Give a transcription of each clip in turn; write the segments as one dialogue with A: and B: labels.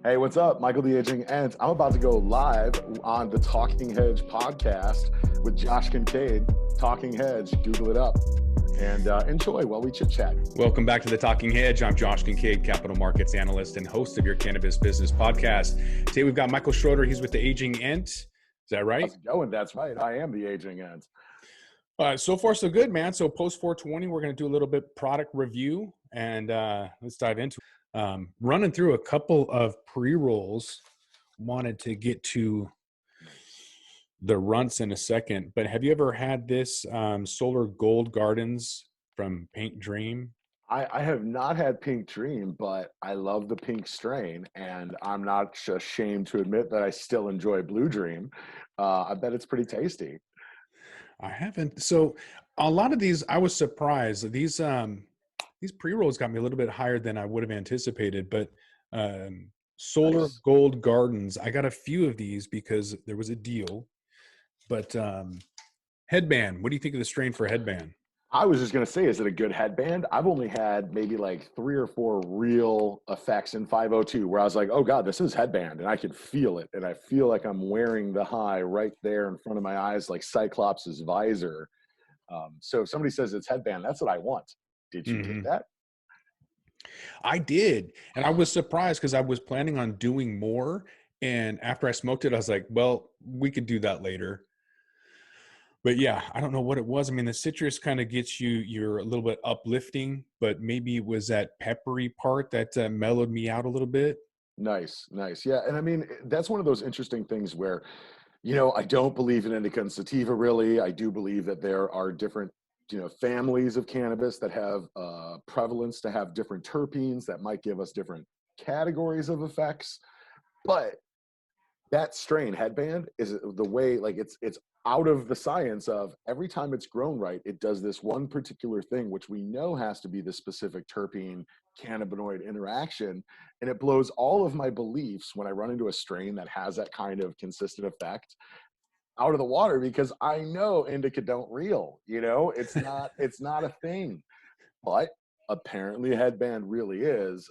A: Hey, what's up? Michael the Aging Ent. I'm about to go live on the Talking Hedge podcast with Josh Kincaid. Talking Hedge, Google it up and enjoy while we chit chat.
B: Welcome back to the Talking Hedge. I'm Josh Kincaid, capital markets analyst and host of your cannabis business podcast. Today we've got Michael Schroeder. He's with the Aging Ent. Is that right?
A: How's it going? That's right. I am the Aging Ent.
B: So far, so good, man. So post 420, we're going to do a little bit product review and let's dive into it. Running through a couple of pre-rolls. Wanted to get to the runts in a second, but have you ever had this Solar Gold Gardens from Pink Dream?
A: I have not had Pink Dream, but I love the pink strain, and I'm not ashamed to admit that I still enjoy Blue Dream. I bet it's pretty tasty.
B: I haven't. So a lot of these, I was surprised. These pre-rolls got me a little bit higher than I would have anticipated, but Solar
A: Nice.
B: Gold Gardens, I got a few of these because there was a deal. But Headband, what do you think of the strain for Headband?
A: I was just going to say, is it a good headband? I've only had maybe like 3 or 4 real effects in 502 where I was like, oh God, this is headband. And I can feel it. And I feel like I'm wearing the high right there in front of my eyes, like Cyclops' visor. So if somebody says it's headband, that's what I want. Did you get that?
B: I did. And I was surprised because I was planning on doing more. And after I smoked it, I was like, well, we could do that later. But yeah, I don't know what it was. I mean, the citrus kind of gets you're a little bit uplifting, but maybe it was that peppery part that mellowed me out a little bit.
A: Nice. Yeah. And I mean, that's one of those interesting things where, I don't believe in indica and sativa really. I do believe that there are different, families of cannabis that have prevalence to have different terpenes that might give us different categories of effects. But that strain headband is the way, like it's out of the science of every time it's grown right, it does this one particular thing, which we know has to be the specific terpene cannabinoid interaction. And it blows all of my beliefs when I run into a strain that has that kind of consistent effect out of the water, because I know indica don't reel, it's not a thing. But apparently headband really is.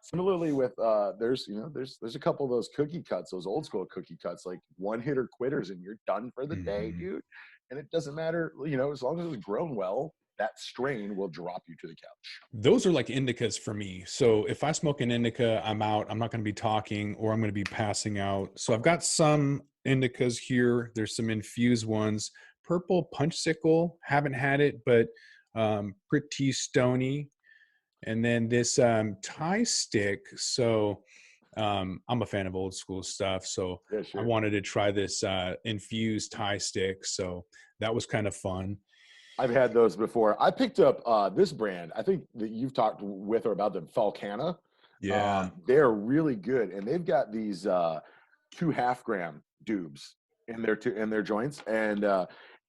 A: Similarly with there's a couple of those cookie cuts, those old school cookie cuts, like one hitter quitters and you're done for the day, dude. And it doesn't matter, as long as it's grown well, that strain will drop you to the couch.
B: Those are like indicas for me. So if I smoke an indica, I'm out. I'm not going to be talking or I'm going to be passing out. So I've got some indicas here. There's some infused ones. Purple Punchsicle, haven't had it, but pretty stony. And then this tie stick. So I'm a fan of old school stuff. So
A: Yeah, sure.
B: I wanted to try this infused tie stick. So that was kind of fun.
A: I've had those before. I picked up this brand. I think that you've talked with or about them, Falcana.
B: Yeah.
A: They're really good. And they've got these 2 half-gram dubs in their joints. And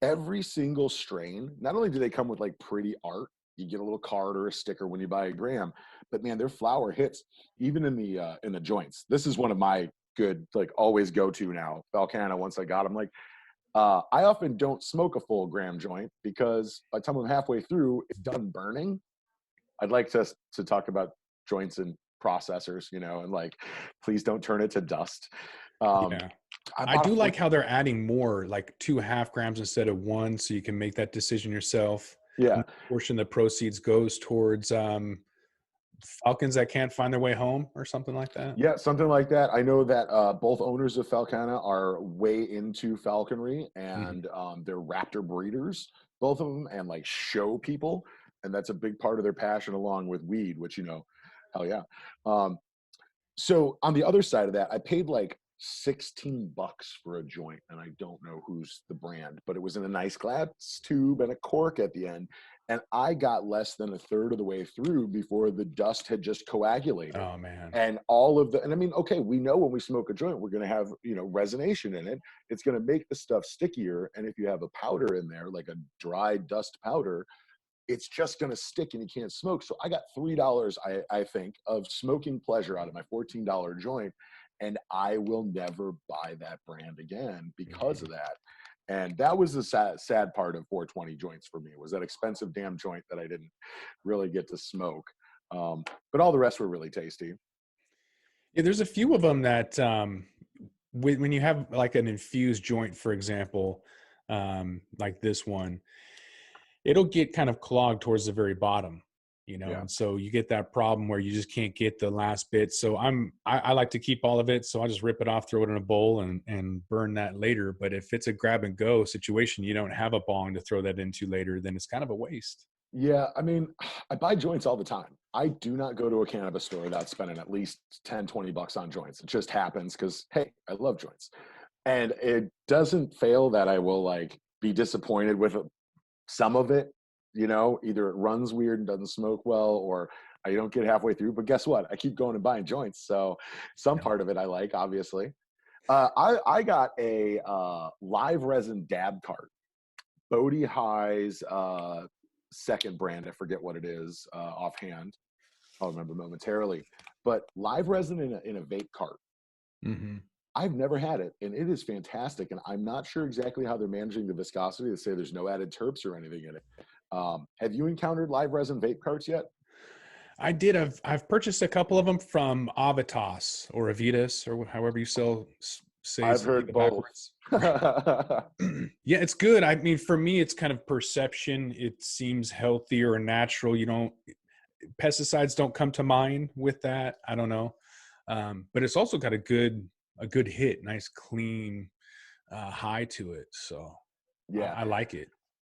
A: every single strain, not only do they come with like pretty art, you get a little card or a sticker when you buy a gram, but man, their flower hits even in the joints. This is one of my good, like always go to now, Falcana. Once I got them, like I often don't smoke a full gram joint because by the time I'm halfway through, it's done burning. I'd like to talk about joints and processors, and like, please don't turn it to dust.
B: Yeah. I do like how they're adding more, like 2 half grams instead of 1, so you can make that decision yourself.
A: Yeah.
B: And a portion of the proceeds goes towards falcons that can't find their way home or something like that.
A: Yeah, something like that. I know that both owners of Falcana are way into falconry, and they're raptor breeders, both of them, and like show people. And that's a big part of their passion along with weed, which, hell yeah. So on the other side of that, I paid like $16 for a joint, and I don't know who's the brand, but it was in a nice glass tube and a cork at the end. And I got less than a third of the way through before the dust had just coagulated.
B: Oh man.
A: And and I mean, okay, we know when we smoke a joint, we're going to have, resonation in it. It's going to make the stuff stickier. And if you have a powder in there, like a dry dust powder, it's just going to stick and you can't smoke. So I got $3, I think, of smoking pleasure out of my $14 joint. And I will never buy that brand again because of that. And that was the sad part of 420 joints for me, was that expensive damn joint that I didn't really get to smoke. But all the rest were really tasty.
B: Yeah, there's a few of them that when you have like an infused joint, for example, like this one, it'll get kind of clogged towards the very bottom,
A: Yeah.
B: and so you get that problem where you just can't get the last bit. So I like to keep all of it, so I just rip it off, throw it in a bowl, and burn that later. But if it's a grab and go situation, you don't have a bong to throw that into later, then it's kind of a waste.
A: Yeah, I mean, I buy joints all the time. I do not go to a cannabis store without spending at least 10, $20 on joints. It just happens because, hey, I love joints. And it doesn't fail that I will like be disappointed with some of it. Either it runs weird and doesn't smoke well, or I don't get halfway through. But guess what? I keep going and buying joints. So some
B: Yeah.
A: part of it I like, obviously. I got a live resin dab cart. Bodie High's second brand. I forget what it is offhand. I'll remember momentarily. But live resin in a vape cart.
B: Hmm.
A: I've never had it, and it is fantastic. And I'm not sure exactly how they're managing the viscosity. They say there's no added terps or anything in it. Have you encountered live resin vape carts yet?
B: I did. I've purchased a couple of them from Avitas or Avitas or however you say
A: I've
B: some
A: heard
B: people
A: both.
B: backwards. Yeah, it's good. I mean, for me, it's kind of perception. It seems healthier or natural. You don't Pesticides don't come to mind with that. I don't know, but it's also got a good hit, nice clean high to it. So
A: Yeah,
B: I like it.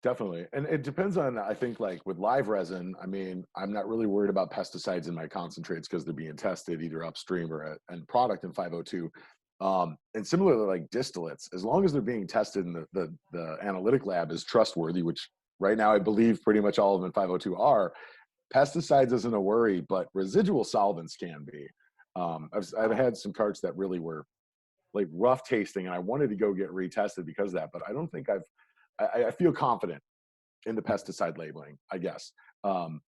A: definitely. And it depends on, I think, like with live resin, I mean, I'm not really worried about pesticides in my concentrates because they're being tested either upstream or at end product in 502. And similarly, like distillates, as long as they're being tested and the analytic lab is trustworthy, which right now I believe pretty much all of them in 502 are, pesticides isn't a worry, but residual solvents can be. I've had some carts that really were like rough tasting, and I wanted to go get retested because of that, but I don't think I feel confident in the pesticide labeling, I guess. Um,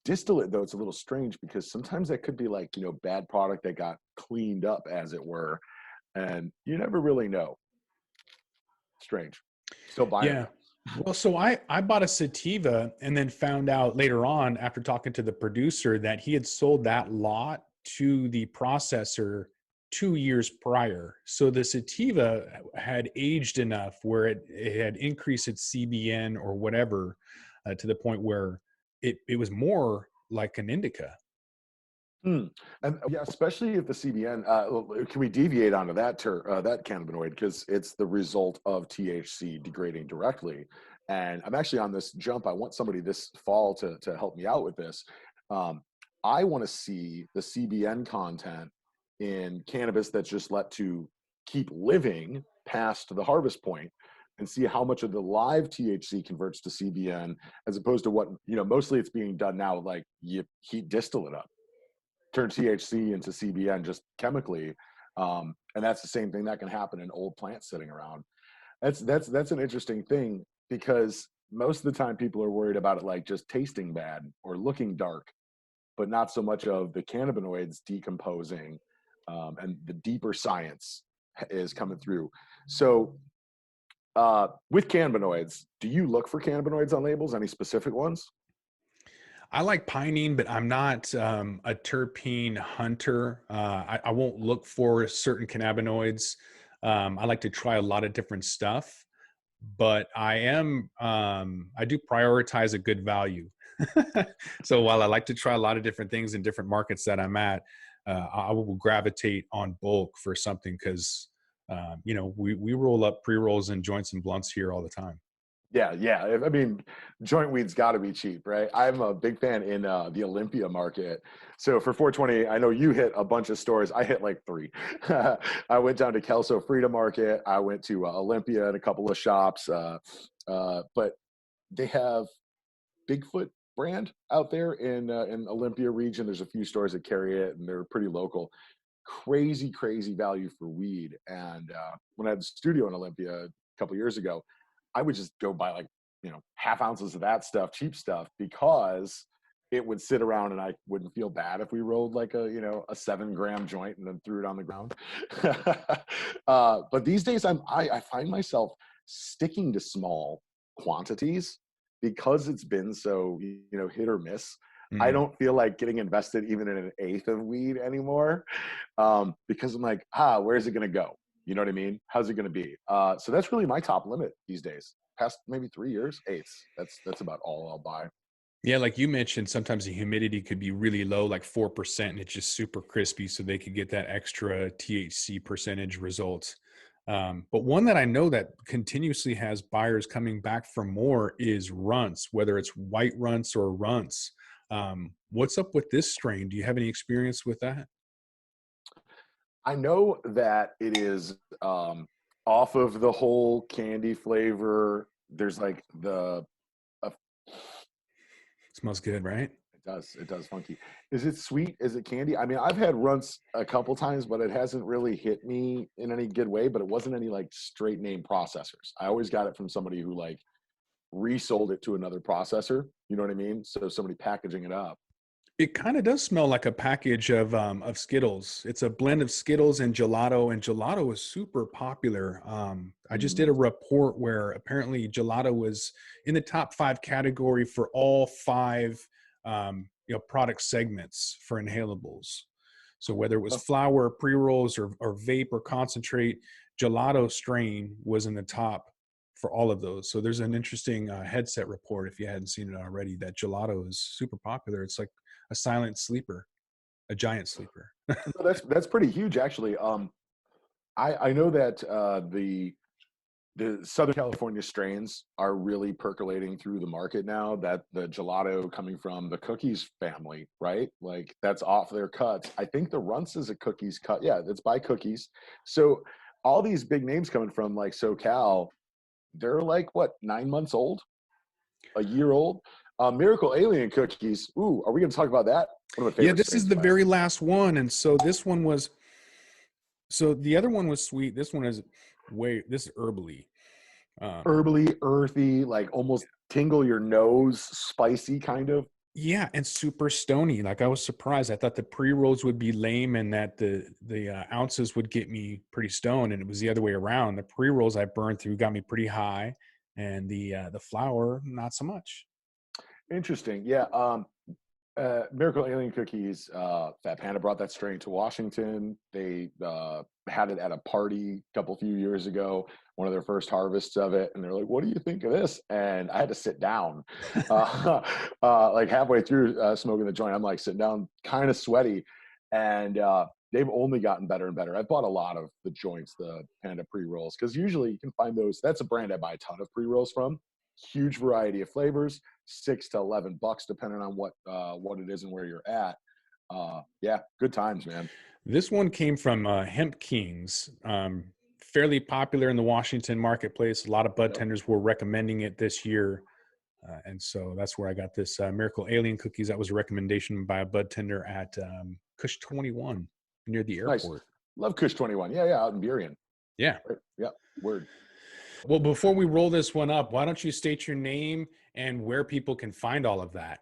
A: Distillate, though, it's a little strange because sometimes that could be like, bad product that got cleaned up, as it were, and you never really know. Strange. Still buying them
B: Yeah. Well, so I bought a sativa and then found out later on after talking to the producer that he had sold that lot to the processor 2 years prior. So the sativa had aged enough where it had increased its CBN or whatever to the point where it was more like an indica.
A: Hmm. And yeah, especially if the CBN, can we deviate onto that cannabinoid because it's the result of THC degrading directly. And I'm actually on this jump. I want somebody this fall to help me out with this. Um, I want to see the CBN content in cannabis that's just let to keep living past the harvest point and see how much of the live THC converts to CBN as opposed to what, mostly it's being done now, like you heat distillate up, turn THC into CBN just chemically. And that's the same thing that can happen in old plants sitting around. That's an interesting thing because most of the time people are worried about it like just tasting bad or looking dark, but not so much of the cannabinoids decomposing, and the deeper science is coming through. So with cannabinoids, do you look for cannabinoids on labels? Any specific ones?
B: I like pinene, but I'm not a terpene hunter. I won't look for certain cannabinoids. I like to try a lot of different stuff, but I do prioritize a good value. So while I like to try a lot of different things in different markets that I'm at, I will gravitate on bulk for something because, we roll up pre-rolls and joints and blunts here all the time.
A: Yeah, yeah. I mean, joint weed's got to be cheap, right? I'm a big fan in the Olympia market. So for 420, I know you hit a bunch of stores. I hit like three. I went down to Kelso Frida Market. I went to Olympia and a couple of shops. But they have Bigfoot brand out there in Olympia region. There's a few stores that carry it, and they're pretty local. Crazy, crazy value for weed. And when I had the studio in Olympia a couple years ago, I would just go buy like, half ounces of that stuff, cheap stuff, because it would sit around and I wouldn't feel bad if we rolled like a 7 gram joint and then threw it on the ground. But these days I find myself sticking to small quantities because it's been so, hit or miss. I
B: Mm.
A: don't feel like getting invested even in an eighth of weed anymore, because I'm like, where's it going to go? You know what I mean? How's it going to be? So that's really my top limit these days. Past maybe 3 years, eighths. That's about all I'll buy.
B: Yeah, like you mentioned, sometimes the humidity could be really low, like 4%, and it's just super crispy, so they could get that extra THC percentage results. But one that I know that continuously has buyers coming back for more is runts, whether it's white runts or runts. What's up with this strain? Do you have any experience with that?
A: I know that it is off of the whole candy flavor. There's like uh,
B: Smells good, right?
A: it does funky. Is it sweet? Is it candy? I mean, I've had runts a couple times, but it hasn't really hit me in any good way. But it wasn't any like straight name processors. I always got it from somebody who like resold it to another processor. You know what I mean? So somebody packaging it up.
B: It kind of does smell like a package of Skittles. It's a blend of Skittles and gelato is super popular. I just did a
A: Mm.
B: report where apparently gelato was in the top 5 category for all 5 product segments for inhalables. So whether it was
A: Oh,
B: flower, pre-rolls, or vape or concentrate, gelato strain was in the top for all of those. So there's an interesting headset report, if you hadn't seen it already, that gelato is super popular. It's like a silent sleeper, a giant sleeper.
A: no, that's pretty huge actually. I know that the Southern California strains are really percolating through the market now. That the gelato coming from the Cookies family, right? Like that's off their cuts. I think the Runts is a Cookies cut. Yeah, it's by Cookies. So all these big names coming from like SoCal, they're like what, 9 months old, a year old. Miracle Alien Cookies. Ooh, are we going to talk about that? One of my
B: Yeah,
A: favorite
B: this is
A: strains
B: the
A: of last
B: very
A: year.
B: last one. And so this one was, so the other one was sweet. This one is this is herbally. Um,
A: Herbally, earthy, like almost tingle your nose, spicy kind of.
B: yeah, and super stony. Like I was surprised. I thought the pre-rolls would be lame and that the ounces would get me pretty stoned, and it was the other way around. The pre-rolls I burned through got me pretty high, and the flour not so much.
A: Interesting. Yeah. Miracle Alien Cookies, Fat Panda brought that strain to Washington. They had it at a party a couple few years ago, one of their first harvests of it. And they're like, what do you think of this? And I had to sit down like halfway through smoking the joint. I'm like sitting down, kind of sweaty. And they've only gotten better and better. I've bought a lot of the joints, the Panda pre-rolls, because usually you can find those. That's a brand I buy a ton of pre-rolls from. Huge variety of flavors, $6 to $11 depending on what it is and where you're at. Yeah, good times, man.
B: This one came from Hemp Kings, fairly popular in the Washington marketplace. A lot of bud
A: Yep.
B: tenders were recommending it this year. And so that's where I got this Miracle Alien Cookies. That was a recommendation by a bud tender at Kush 21 near the
A: Nice.
B: airport.
A: Love Kush 21. Yeah, yeah, out in Burien.
B: Yeah.
A: Right. Yeah, word.
B: Well, before we roll this one up, why don't you state your name and where people can find all of that?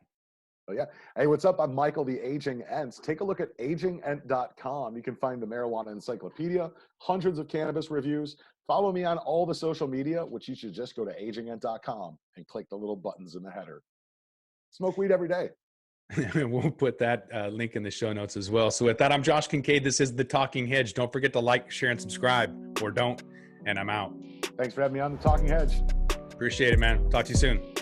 A: Oh, yeah. Hey, what's up? I'm Michael, the Aging Ent. Take a look at agingent.com. You can find the marijuana encyclopedia, hundreds of cannabis reviews. Follow me on all the social media, which you should just go to agingent.com and click the little buttons in the header. Smoke weed every day.
B: We'll put that link in the show notes as well. So with that, I'm Josh Kincaid. This is the Talking Hedge. Don't forget to like, share, and subscribe, or don't. And I'm out.
A: Thanks for having me on the Talking Hedge.
B: Appreciate it, man. Talk to you soon.